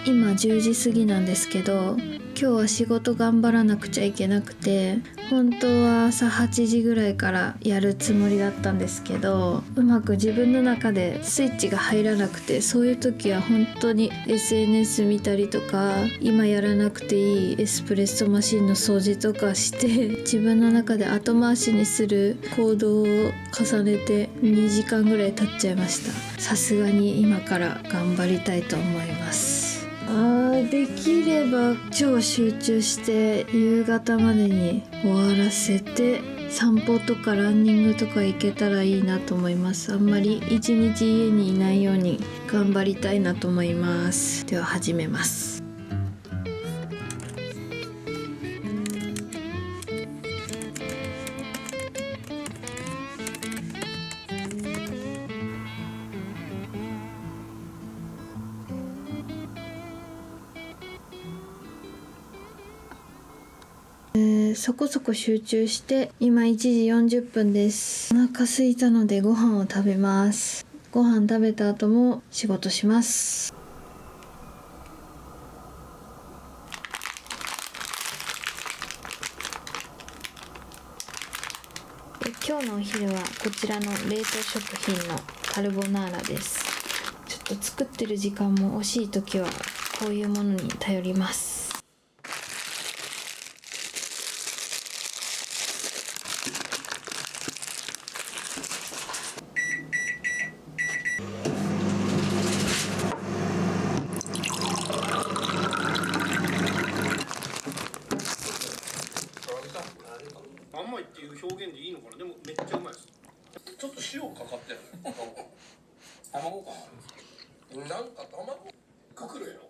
今10時過ぎなんですけど、今日は仕事頑張らなくちゃいけなくて、本当は朝8時ぐらいからやるつもりだったんですけど、うまく自分の中でスイッチが入らなくて、そういう時は本当に SNS 見たりとか、今やらなくていいエスプレッソマシンの掃除とかして自分の中で後回しにする行動を重ねて2時間ぐらい経っちゃいました。さすがに今から頑張りたいと思います。できれば超集中して夕方までに終わらせて、散歩とかランニングとか行けたらいいなと思います。あんまり一日家にいないように頑張りたいなと思います。では始めます。そこそこ集中して今1時40分です。お腹空いたのでご飯を食べます。ご飯食べた後も仕事します。今日のお昼はこちらの冷凍食品のカルボナーラです。ちょっと作ってる時間も惜しい時はこういうものに頼ります。甘いっていう表現でいいのかな。でもめっちゃうまいです。ちょっと塩かかってる。卵感ある。なんか卵くくるやろ。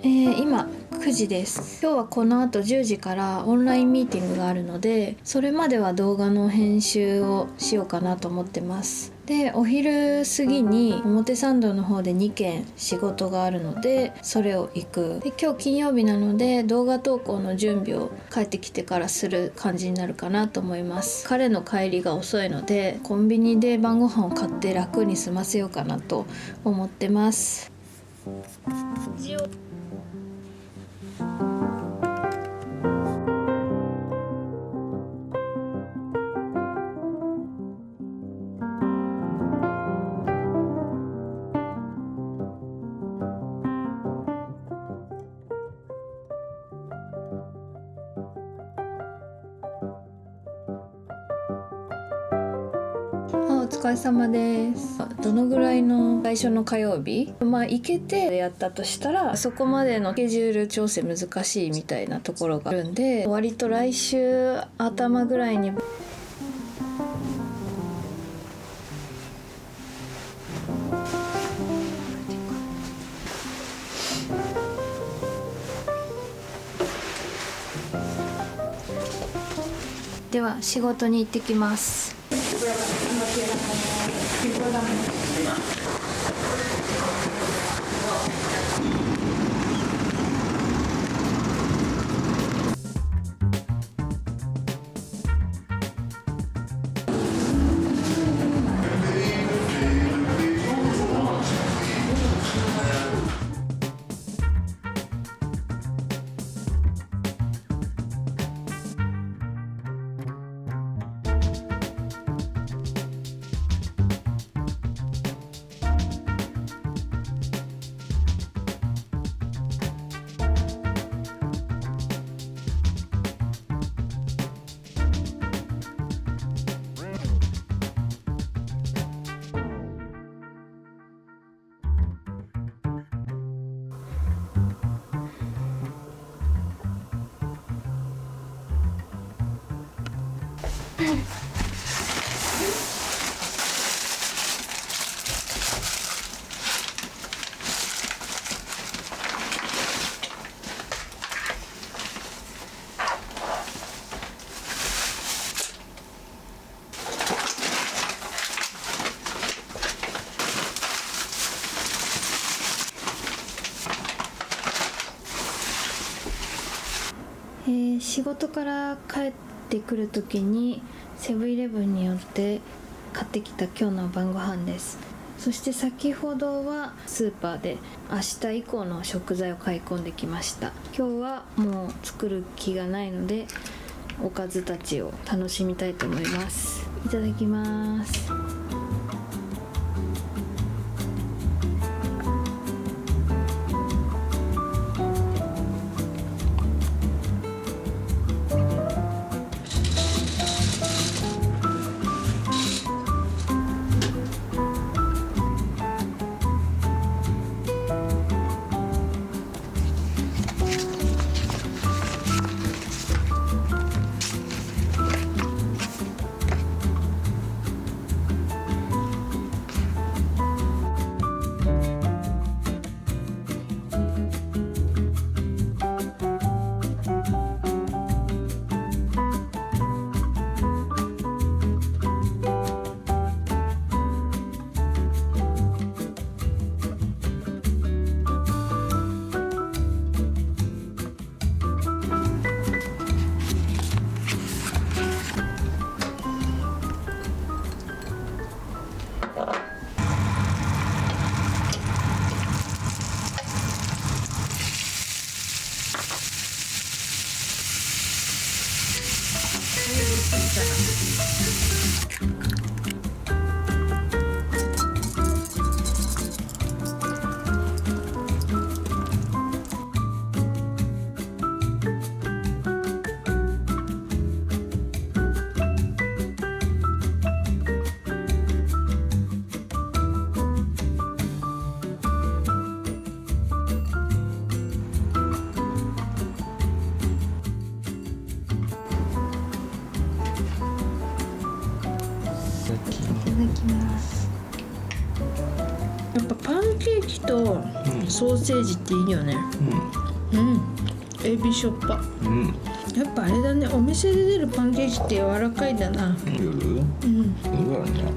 今9時です。今日はこの後10時からオンラインミーティングがあるので、それまでは動画の編集をしようかなと思ってます。で、お昼過ぎに表参道の方で2件仕事があるので、それを行く。で、今日金曜日なので動画投稿の準備を帰ってきてからする感じになるかなと思います。彼の帰りが遅いので、コンビニで晩ご飯を買って楽に済ませようかなと思ってます。お疲れ様です。どのぐらいの最初の火曜日、行けてやったとしたら、そこまでのスケジュール調整難しいみたいなところがあるんで、割と来週頭ぐらいにでは仕事に行ってきます。仕事から帰ってくる時にセブンイレブンによって買ってきた今日の晩ご飯です。そして先ほどはスーパーで明日以降の食材を買い込んできました。今日はもう作る気がないのでおかずたちを楽しみたいと思います。いただきます。やっぱパンケーキとソーセージっていいよね。エビしょっぱ。やっぱあれだね、お店で出るパンケーキって柔らかいんだな。夜？夜だね。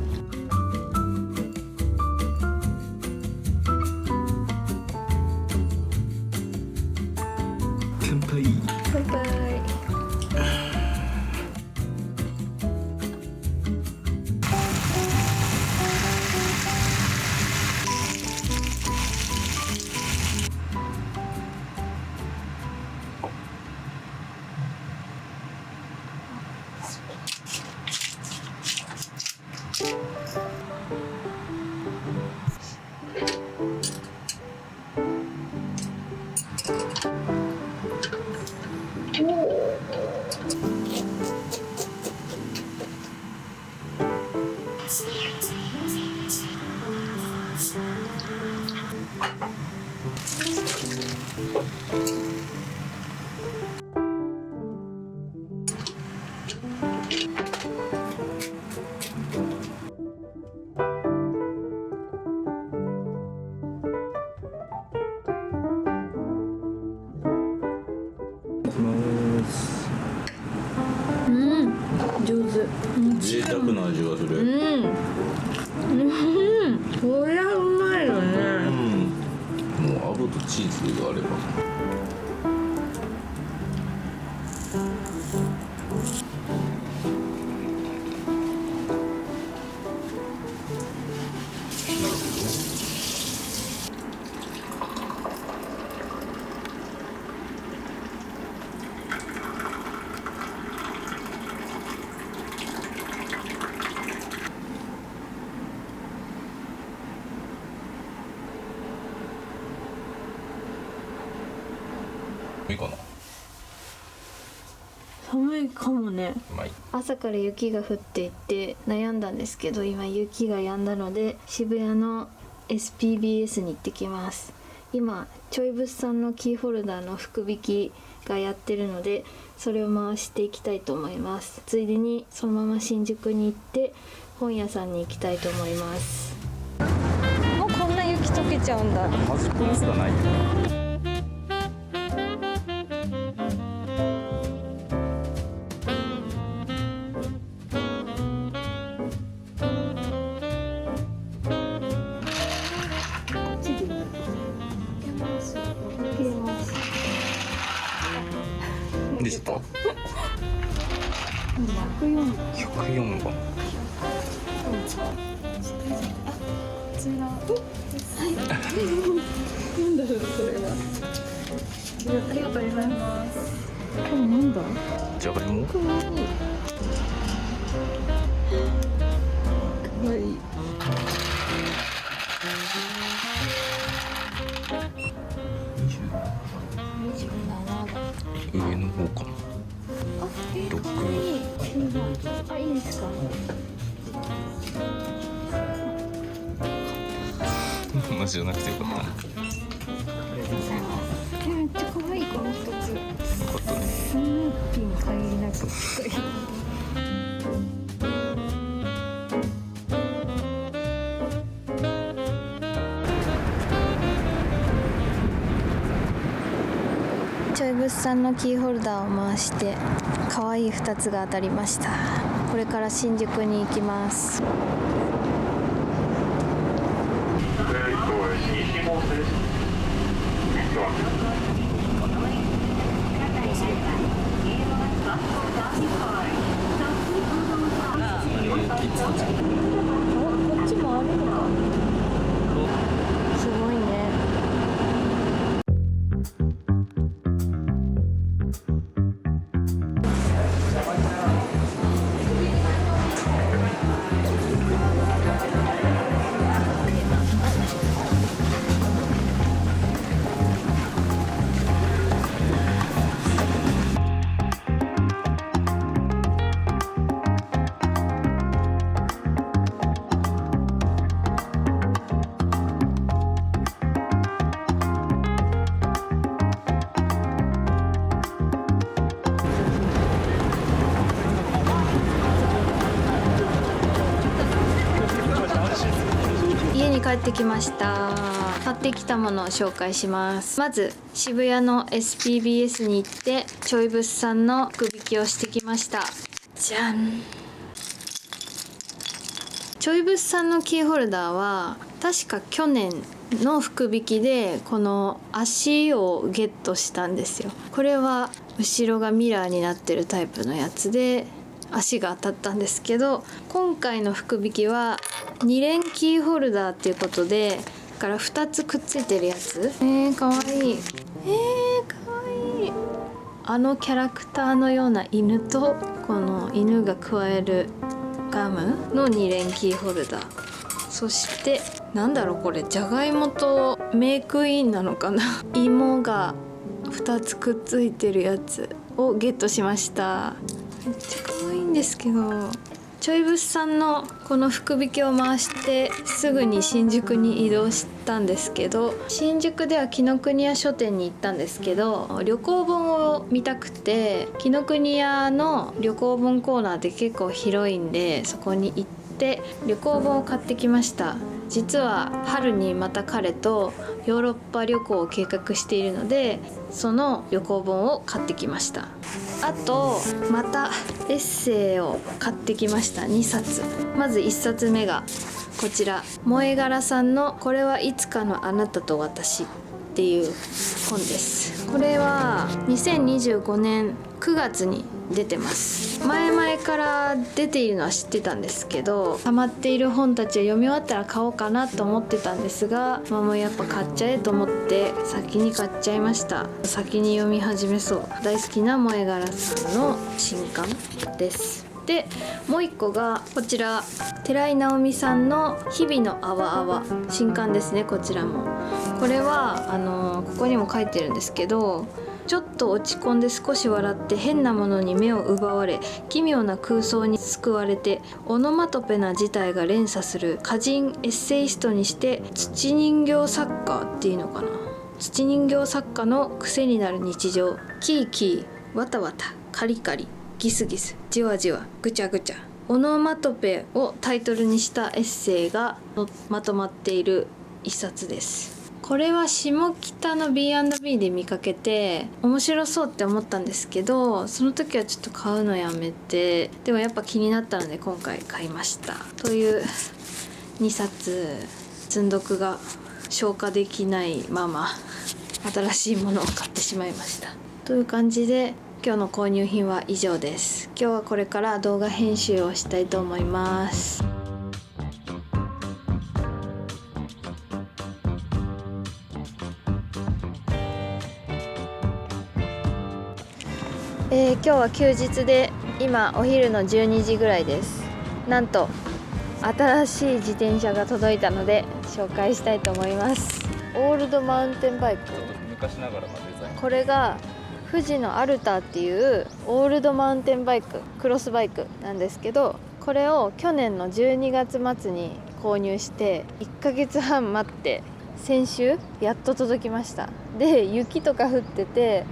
乾杯。乾杯。上手。贅沢な味がする。こりゃうまいよね。もうアボとチーズがあれば。いいかな。寒いかもね。うまい。朝から雪が降っていて悩んだんですけど、今雪が止んだので渋谷の SPBS に行ってきます。今ちょい物産のキーホルダーの福引きがやってるので、それを回していきたいと思います。ついでにそのまま新宿に行って本屋さんに行きたいと思います。もうこんな雪溶けちゃうんだ。端っこのすらないよ。でした。104番。なんだろうこれは。ありがとうございます。これなんだ。じゃがいも。かわいい。上の方かも。あ、いいですか。同じじゃなくてよかったな。めっちゃ可愛いこの一つ。よかったね。そんなピン限りなくちょい物産のキーホルダーを回して可愛い2つが当たりました。これから新宿に行きます。こっちもあるのか。すごいね。家に帰ってきました。買ってきたものを紹介します。まず渋谷の SPBS に行ってちょい物産の福引きをしてきました。じゃん。ちょい物産のキーホルダーは確か去年の福引きでこの足をゲットしたんですよ。これは後ろがミラーになってるタイプのやつで足が当たったんですけど、今回の福引きは2連キーホルダーっていうことでから2つくっついてるやつ。かわいい。かわいい。あのキャラクターのような犬とこの犬が加えるガムの2連キーホルダー。そしてなんだろうこれ、じゃがいもとメイクインなのかな芋が2つくっついてるやつをゲットしました。めっちゃ可愛いんですけど、ちょい物産のこの福引きを回してすぐに新宿に移動したんですけど、新宿では紀ノ国屋書店に行ったんですけど、旅行本を見たくて紀ノ国屋の旅行本コーナーって結構広いんで、そこに行って旅行本を買ってきました。実は春にまた彼とヨーロッパ旅行を計画しているので、その旅行本を買ってきました。あとまたエッセイを買ってきました。2冊。まず1冊目がこちら、萌え柄さんのこれはいつかのあなたと私っていう本です。これは2025年9月に出てます。前々から出ているのは知ってたんですけど、ハマっている本たちを読み終わったら買おうかなと思ってたんですが、もうやっぱ買っちゃえと思って先に買っちゃいました。先に読み始めそう。大好きな萌え柄さんの新刊です。でもう一個がこちら、寺井直美さんの日々のあわあわ、新刊ですね。こちらもこれはここにも書いてるんですけど、ちょっと落ち込んで少し笑って変なものに目を奪われ奇妙な空想に救われてオノマトペな事態が連鎖する歌人エッセイストにして土人形作家っていうのかな土人形作家の癖になる日常、キーキー、わたわた、カリカリ、ギスギス、じわじわ、ぐちゃぐちゃ、オノマトペをタイトルにしたエッセイがまとまっている一冊です。これは下北の B&B で見かけて面白そうって思ったんですけど、その時はちょっと買うのやめて、でもやっぱ気になったので今回買いましたという2冊積んどくが消化できないまま新しいものを買ってしまいましたという感じで、今日の購入品は以上です。今日はこれから動画編集をしたいと思います。今日は休日で今お昼の12時ぐらいです。なんと新しい自転車が届いたので紹介したいと思います。オールドマウンテンバイク、昔ながらのデザイン。これが富士のアルターっていうオールドマウンテンバイク、クロスバイクなんですけど、これを去年の12月末に購入して1ヶ月半待って先週やっと届きました。で、雪とか降ってて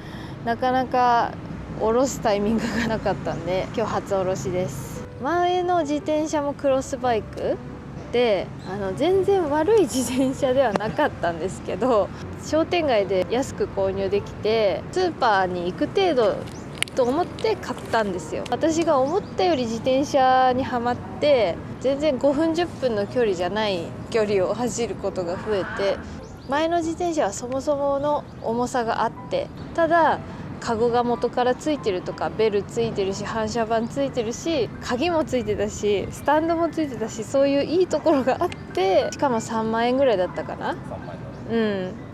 なかなか下ろすタイミングがなかったんで今日初下ろしです。前の自転車もクロスバイクで全然悪い自転車ではなかったんですけど、商店街で安く購入できてスーパーに行く程度と思って買ったんですよ。私が思ったより自転車にはまって全然5分10分の距離じゃない距離を走ることが増えて、前の自転車はそもそもの重さがあって、ただカゴが元からついてるとか、ベルついてるし、反射板ついてるし、鍵もついてたし、スタンドもついてたし、そういういいところがあって、しかも3万円ぐらいだったかな、っ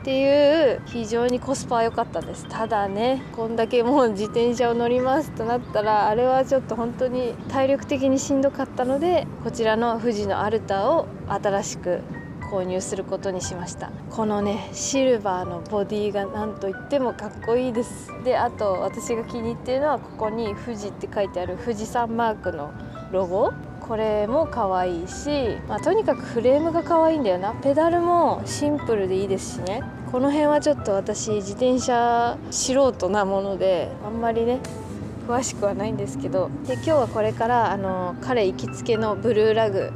ていう非常にコスパは良かったです。ただね、こんだけもう自転車を乗りますとなったら、あれはちょっと本当に体力的にしんどかったので、こちらの富士のアルターを新しく購入することにしました。このねシルバーのボディがなんといってもかっこいいです。で、あと私が気に入っているのはここに富士って書いてある富士山マークのロゴ、これも可愛いし、とにかくフレームが可愛いんだよな。ペダルもシンプルでいいですしね。この辺はちょっと私自転車素人なものであんまりね詳しくはないんですけど、で今日はこれから彼行きつけのブルーラグ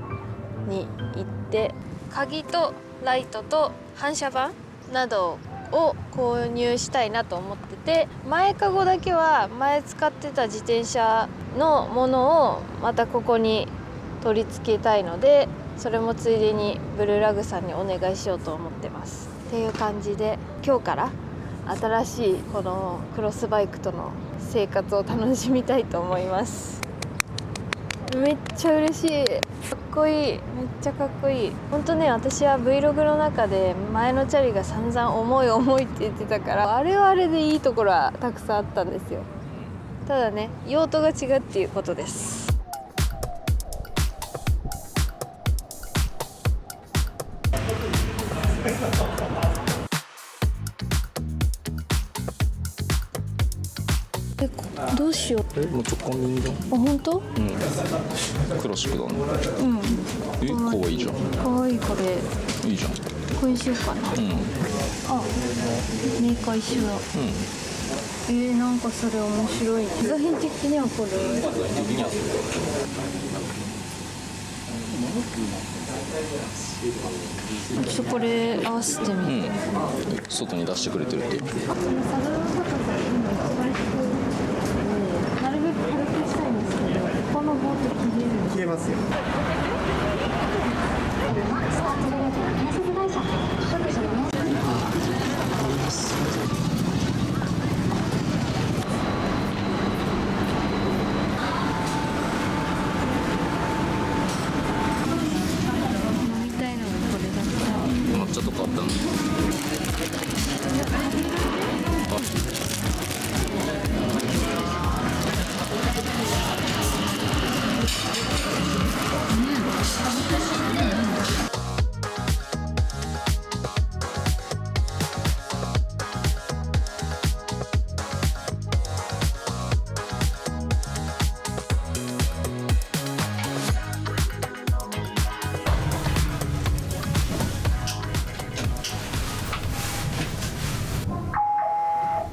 に行って鍵とライトと反射板などを購入したいなと思ってて、前かごだけは前使ってた自転車のものをまたここに取り付けたいので、それもついでにブルーラグさんにお願いしようと思ってます。っていう感じで今日から新しいこのクロスバイクとの生活を楽しみたいと思います。めっちゃ嬉しい、かっこいい、めっちゃかっこいい。ほんとね、私は Vlog の中で前のチャリが散々重い重いって言ってたから、あれはあれでいいところはたくさんあったんですよ。ただね、用途が違うっていうことです。どうしよう。もう直感でいいんじゃん。あ、本当？黒シクだね。かわいいじゃん。かわいい。これいいじゃん。これにしようかな。あ、メーカー一緒だ。なんかそれ面白い。デザイン的にはこれ。ちょっとこれ合わせてみる。外に出してくれてるって。サドルの高さ今一番低い。なるべく軽くしたいんですけど、このボート消えますよ。飲みたいのがこれだった。抹茶とかあったの？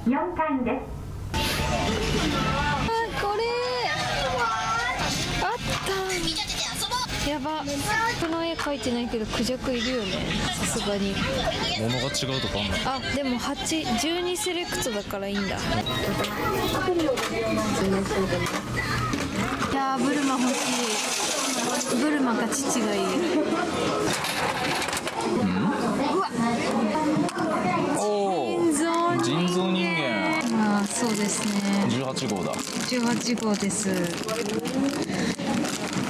4回です。これあったやばこの絵描いてないけどクジャクいるよねさすがに物が違うとかあんの？あでも12セレクトだからいいんだいやーブルマ欲しいブルマか父がいいおお、人造人間。ああそうですね18号だ。18号です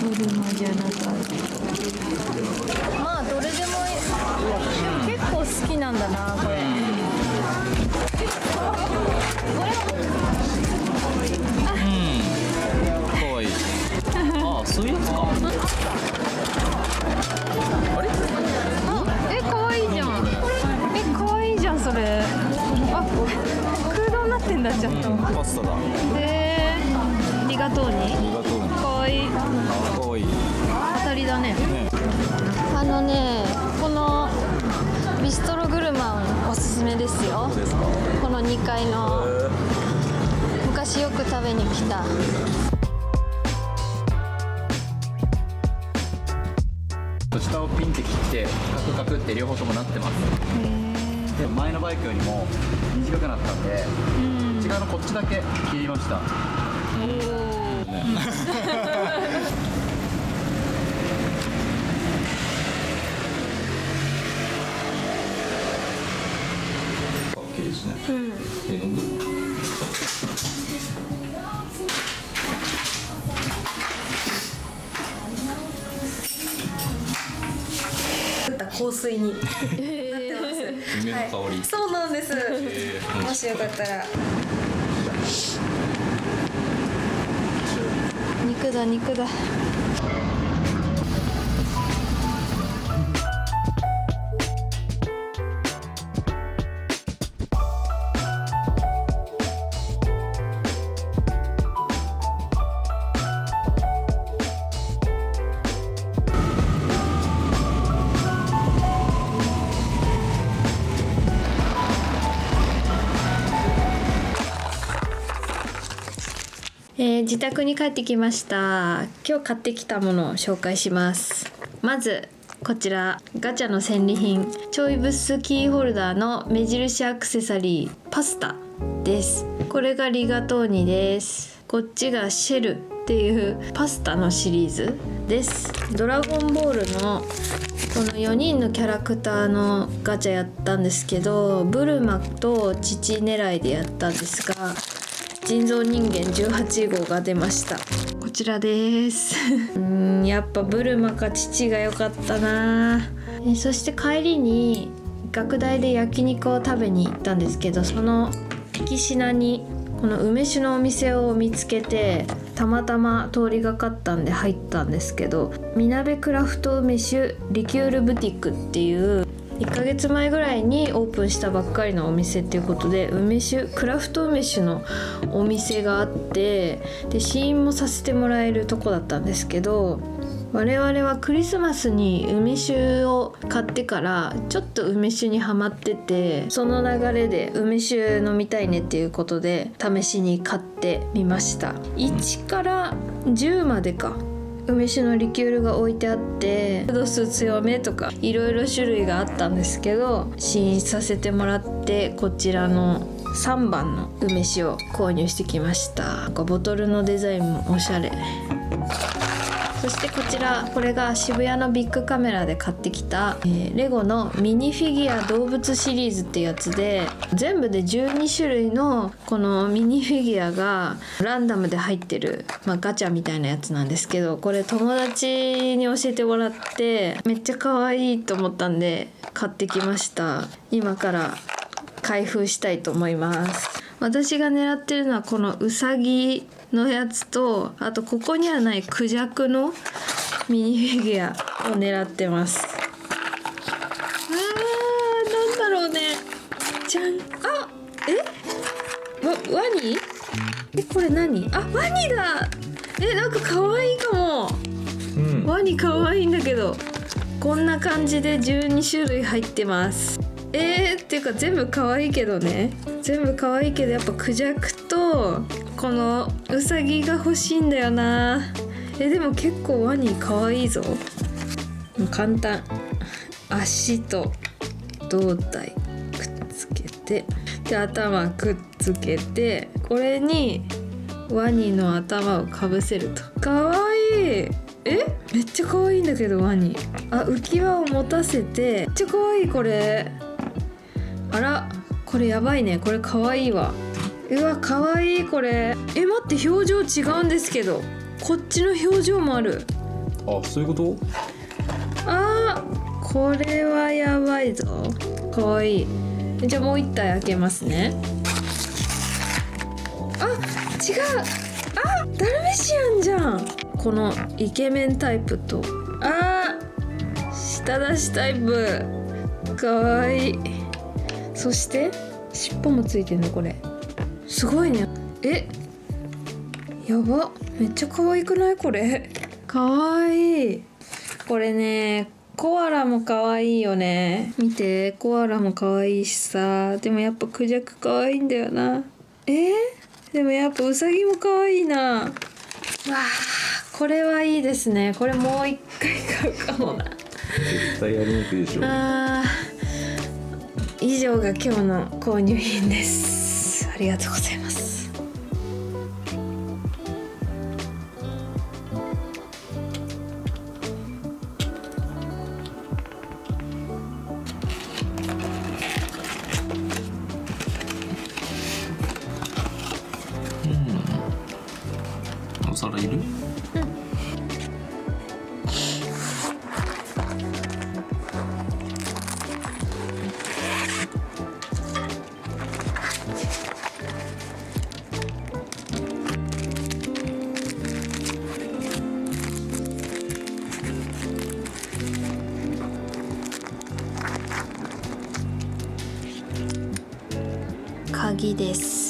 ブルマじゃなかったまあどれでもいい結構好きなんだなこれかわいい。ああ、そういうやつか。あれ？え可愛いじゃん可愛いじゃんそれあ空洞になってんだちょっとパスタだ。リガトーニありがとうね。可愛いあ、かわいい。ね。当たりだねこのビストログルマンおすすめですよどうですか？この2階の昔よく食べに来た下をピンって切ってカクカクって両方ともなってますで前のバイクよりも短くなったんで内側のこっちだけ切りましたオッケーですね。飲んで。香水に梅の香り。そうなんです、もしよかったら肉だ自宅に帰ってきました今日買ってきたものを紹介しますまずこちらガチャの戦利品ちょいブスキーホルダーの目印アクセサリーパスタですこれがリガトーニですこっちがシェルっていうパスタのシリーズですドラゴンボールのこの4人のキャラクターのガチャやったんですけどブルマと父狙いでやったんですが人造人間18号が出ましたこちらですやっぱブルマか父が良かったなそして帰りに学大で焼肉を食べに行ったんですけどその駅品にこの梅酒のお店を見つけてたまたま通りがかったんで入ったんですけどみなべクラフト梅酒リキュールブティックっていう1ヶ月前ぐらいにオープンしたばっかりのお店っていうことで梅酒クラフト梅酒のお店があってで試飲もさせてもらえるとこだったんですけど我々はクリスマスに梅酒を買ってからちょっと梅酒にハマっててその流れで梅酒飲みたいねっていうことで試しに買ってみました1から10までか梅酒のリキュールが置いてあって度数強めとかいろいろ種類があったんですけど試飲させてもらってこちらの3番の梅酒を購入してきましたボトルのデザインもおしゃれそしてこれが渋谷のビッグカメラで買ってきた、レゴのミニフィギュア動物シリーズってやつで全部で12種類のこのミニフィギュアがランダムで入ってる、ガチャみたいなやつなんですけどこれ友達に教えてもらってめっちゃ可愛いと思ったんで買ってきました今から開封したいと思います私が狙ってるのはこのウサギのやつとあとここにはないクジャクのミニフィギュアを狙ってますなんだろうねじゃんワニこれ何ワニだなんか可愛いかも、ワニ可愛いんだけどこんな感じで12種類入ってますっていうか全部可愛いけどね。全部可愛いけどやっぱクジャクとこのウサギが欲しいんだよな。でも結構ワニ可愛いぞ。簡単。足と胴体くっつけて、で頭くっつけて、これにワニの頭をかぶせると。かわいい。めっちゃ可愛いんだけどワニ。浮き輪を持たせて、めっちゃ可愛いこれ。あら、これやばいね。これ可愛いわ。うわ可愛いこれ。待って表情違うんですけど。こっちの表情もある。あ、そういうこと？これはやばいぞ。かわいい。じゃあもう一体開けますね。違う。ダルメシアンじゃん。このイケメンタイプと舌出しタイプ。かわいい。そして尻尾もついてんのこれ。すごいね。やば。めっちゃ可愛くないこれ。かわいい。これね、コアラも可愛いよね。見て、コアラも可愛いしさ。でもやっぱクジャク可愛いんだよな。でもやっぱウサギも可愛いな。わあ、これはいいですね。これもう一回買うかもな。絶対やりにくいでしょ。以上が今日の購入品です。ありがとうございます。お皿いる？鍵です。